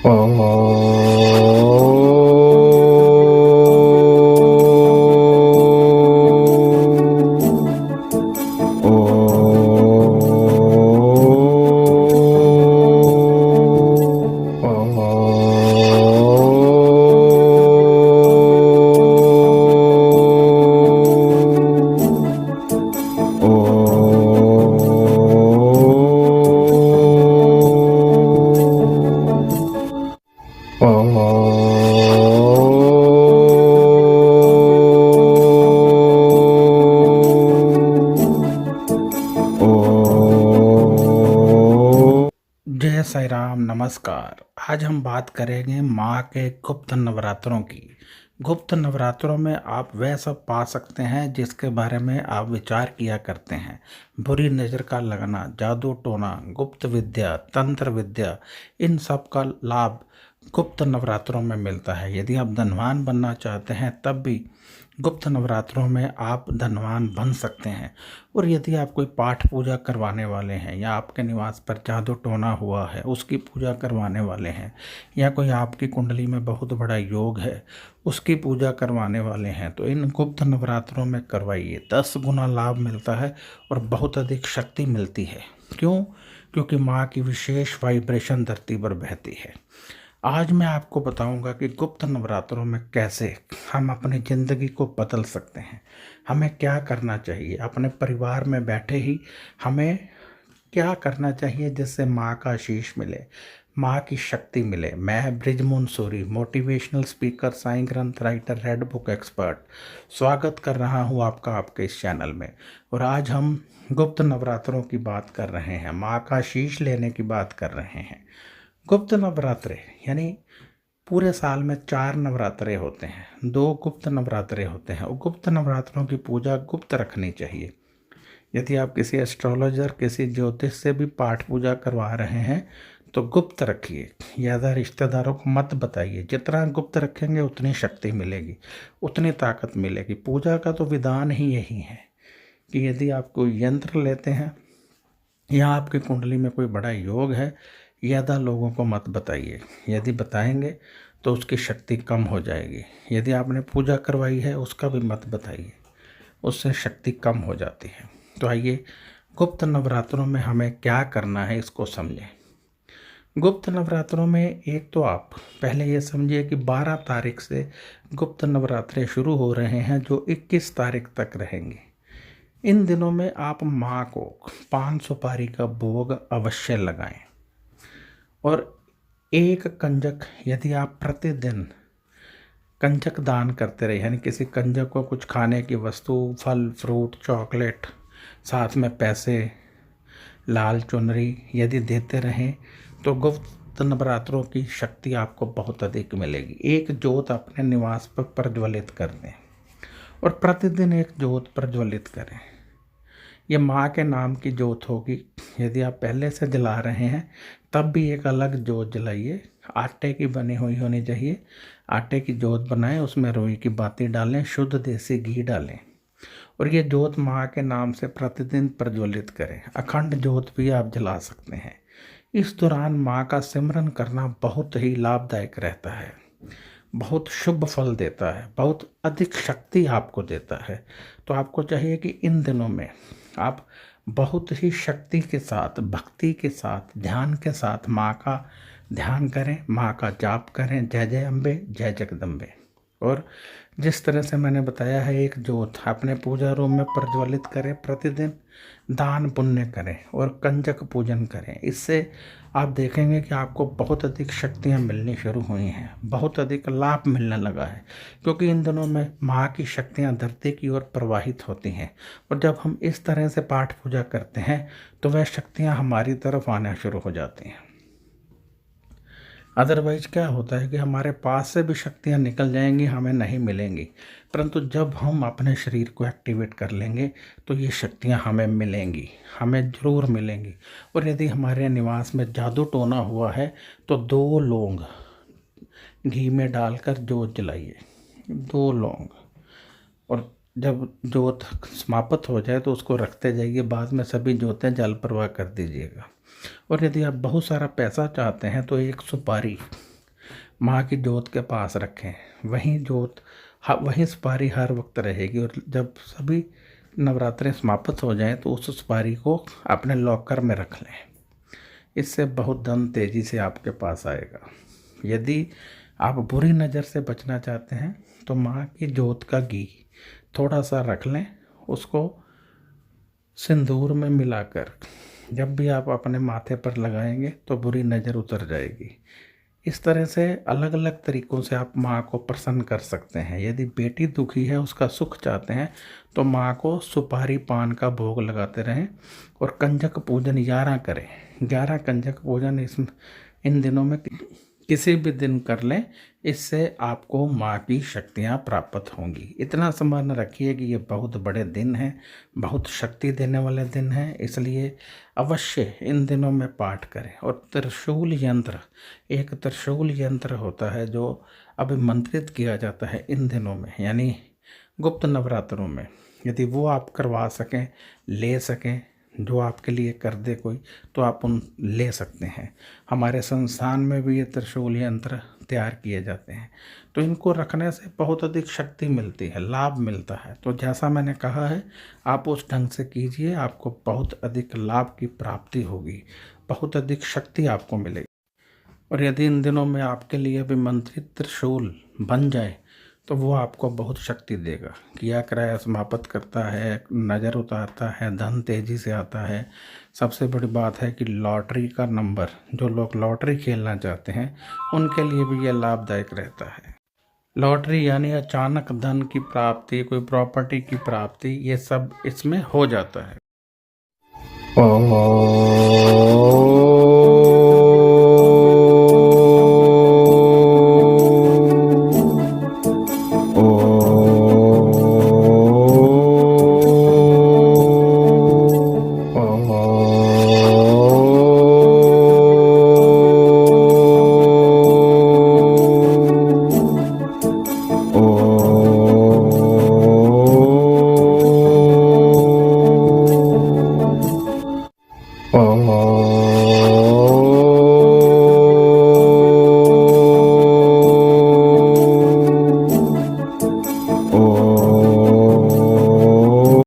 ओ जय साई राम। नमस्कार। आज हम बात करेंगे माँ के गुप्त नवरात्रों की। गुप्त नवरात्रों में आप वह सब पा सकते हैं जिसके बारे में आप विचार किया करते हैं। बुरी नज़र का लगना, जादू टोना, गुप्त विद्या, तंत्र विद्या, इन सब का लाभ गुप्त नवरात्रों में मिलता है। यदि आप धनवान बनना चाहते हैं तब भी गुप्त नवरात्रों में आप धनवान बन सकते हैं। और यदि आप कोई पाठ पूजा करवाने वाले हैं या आपके निवास पर जादू टोना हुआ है उसकी पूजा करवाने वाले हैं, या कोई आपकी कुंडली में बहुत बड़ा योग है उसकी पूजा करवाने वाले हैं, तो इन गुप्त नवरात्रों में करवाइए। 10 गुना लाभ मिलता है और बहुत अधिक शक्ति मिलती है। क्यों? क्योंकि माँ की विशेष वाइब्रेशन धरती पर बहती है। आज मैं आपको बताऊंगा कि गुप्त नवरात्रों में कैसे हम अपनी ज़िंदगी को बदल सकते हैं। हमें क्या करना चाहिए अपने परिवार में बैठे ही, हमें क्या करना चाहिए जिससे माँ का आशीष मिले, माँ की शक्ति मिले। मैं ब्रिजमोहन सूरी, मोटिवेशनल स्पीकर, साईं ग्रंथ राइटर, रेड बुक एक्सपर्ट, स्वागत कर रहा हूँ आपका आपके इस चैनल में। और आज हम गुप्त नवरात्रों की बात कर रहे हैं, माँ का आशीष लेने की बात कर रहे हैं। गुप्त नवरात्रे यानी पूरे साल में 4 नवरात्रे होते हैं, 2 गुप्त नवरात्रे होते हैं। और गुप्त नवरात्रों की पूजा गुप्त रखनी चाहिए। यदि आप किसी एस्ट्रोलॉजर, किसी ज्योतिष से भी पाठ पूजा करवा रहे हैं तो गुप्त रखिए। ज़्यादा रिश्तेदारों को मत बताइए। जितना गुप्त रखेंगे उतनी शक्ति मिलेगी, उतनी ताकत मिलेगी। पूजा का तो विधान ही यही है कि यदि आप कोई यंत्र लेते हैं या आपकी कुंडली में कोई बड़ा योग है, ज़्यादा लोगों को मत बताइए। यदि बताएंगे तो उसकी शक्ति कम हो जाएगी। यदि आपने पूजा करवाई है उसका भी मत बताइए, उससे शक्ति कम हो जाती है। तो आइए गुप्त नवरात्रों में हमें क्या करना है इसको समझें। गुप्त नवरात्रों में एक तो आप पहले ये समझिए कि 12 तारीख से गुप्त नवरात्रे शुरू हो रहे हैं जो 21 तारीख तक रहेंगे। इन दिनों में आप माँ को 5 सुपारी का भोग अवश्य लगाएं। और एक कंजक यदि आप प्रतिदिन कंजक दान करते रहे, यानी किसी कंजक को कुछ खाने की वस्तु, फल फ्रूट, चॉकलेट, साथ में पैसे, लाल चुनरी यदि देते रहें तो गुप्त नवरात्रों की शक्ति आपको बहुत अधिक मिलेगी। एक ज्योत अपने निवास पर प्रज्वलित कर दें और प्रतिदिन एक ज्योत प्रज्वलित करें। ये माँ के नाम की ज्योत होगी। यदि आप पहले से जला रहे हैं तब भी एक अलग ज्योत जलाइए। आटे की बनी हुई होनी चाहिए। आटे की ज्योत बनाएं, उसमें रुई की बाती डालें, शुद्ध देसी घी डालें और ये ज्योत माँ के नाम से प्रतिदिन प्रज्वलित करें। अखंड ज्योत भी आप जला सकते हैं। इस दौरान माँ का सिमरन करना बहुत ही लाभदायक रहता है, बहुत शुभ फल देता है, बहुत अधिक शक्ति आपको देता है। तो आपको चाहिए कि इन दिनों में आप बहुत ही शक्ति के साथ, भक्ति के साथ, ध्यान के साथ माँ का ध्यान करें, माँ का जाप करें। जय जय अम्बे, जय जगदम्बे। और जिस तरह से मैंने बताया है, एक ज्योत अपने पूजा रूम में प्रज्वलित करें, प्रतिदिन दान पुण्य करें और कंजक पूजन करें। इससे आप देखेंगे कि आपको बहुत अधिक शक्तियाँ मिलनी शुरू हुई हैं, बहुत अधिक लाभ मिलने लगा है। क्योंकि इन दिनों में माँ की शक्तियाँ धरती की ओर प्रवाहित होती हैं और जब हम इस तरह से पाठ पूजा करते हैं तो वह शक्तियाँ हमारी तरफ आना शुरू हो जाती हैं। अदरवाइज क्या होता है कि हमारे पास से भी शक्तियाँ निकल जाएंगी, हमें नहीं मिलेंगी। परंतु जब हम अपने शरीर को एक्टिवेट कर लेंगे तो ये शक्तियाँ हमें मिलेंगी, हमें ज़रूर मिलेंगी। और यदि हमारे निवास में जादू टोना हुआ है तो 2 लौंग घी में डालकर जोत जलाइए, 2 लौंग। और जब जोत समाप्त हो जाए तो उसको रखते जाइए, बाद में सभी जोतें जल प्रवाह कर दीजिएगा। और यदि आप बहुत सारा पैसा चाहते हैं तो एक सुपारी माँ की जोत के पास रखें। वहीं जोत वहीं सुपारी हर वक्त रहेगी, और जब सभी नवरात्रें समाप्त हो जाएं तो उस सुपारी को अपने लॉकर में रख लें। इससे बहुत धन तेज़ी से आपके पास आएगा। यदि आप बुरी नज़र से बचना चाहते हैं तो माँ की जोत का घी थोड़ा सा रख लें, उसको सिंदूर में मिलाकर जब भी आप अपने माथे पर लगाएंगे तो बुरी नज़र उतर जाएगी। इस तरह से अलग अलग तरीक़ों से आप माँ को प्रसन्न कर सकते हैं। यदि बेटी दुखी है, उसका सुख चाहते हैं, तो माँ को सुपारी पान का भोग लगाते रहें और कंजक पूजन 11 करें। 11 कंजक पूजन इन दिनों में किसी भी दिन कर लें, इससे आपको माँ की शक्तियाँ प्राप्त होंगी। इतना स्मरण रखिए कि ये बहुत बड़े दिन हैं, बहुत शक्ति देने वाले दिन हैं, इसलिए अवश्य इन दिनों में पाठ करें। और त्रिशूल यंत्र, एक त्रिशूल यंत्र होता है जो अभिमंत्रित किया जाता है इन दिनों में, यानी गुप्त नवरात्रों में। यदि वो आप करवा सकें, ले सकें, जो आपके लिए कर दे कोई, तो आप उन ले सकते हैं। हमारे संस्थान में भी ये त्रिशूल यंत्र तैयार किए जाते हैं, तो इनको रखने से बहुत अधिक शक्ति मिलती है, लाभ मिलता है। तो जैसा मैंने कहा है, आप उस ढंग से कीजिए, आपको बहुत अधिक लाभ की प्राप्ति होगी, बहुत अधिक शक्ति आपको मिलेगी। और यदि इन दिनों में आपके लिए भी मंत्रित त्रिशूल बन जाए तो वो आपको बहुत शक्ति देगा। किया कराया समाप्त करता है, नज़र उतारता है, धन तेज़ी से आता है। सबसे बड़ी बात है कि लॉटरी का नंबर, जो लोग लॉटरी खेलना चाहते हैं उनके लिए भी ये लाभदायक रहता है। लॉटरी यानी अचानक धन की प्राप्ति, कोई प्रॉपर्टी की प्राप्ति, ये सब इसमें हो जाता है। ओम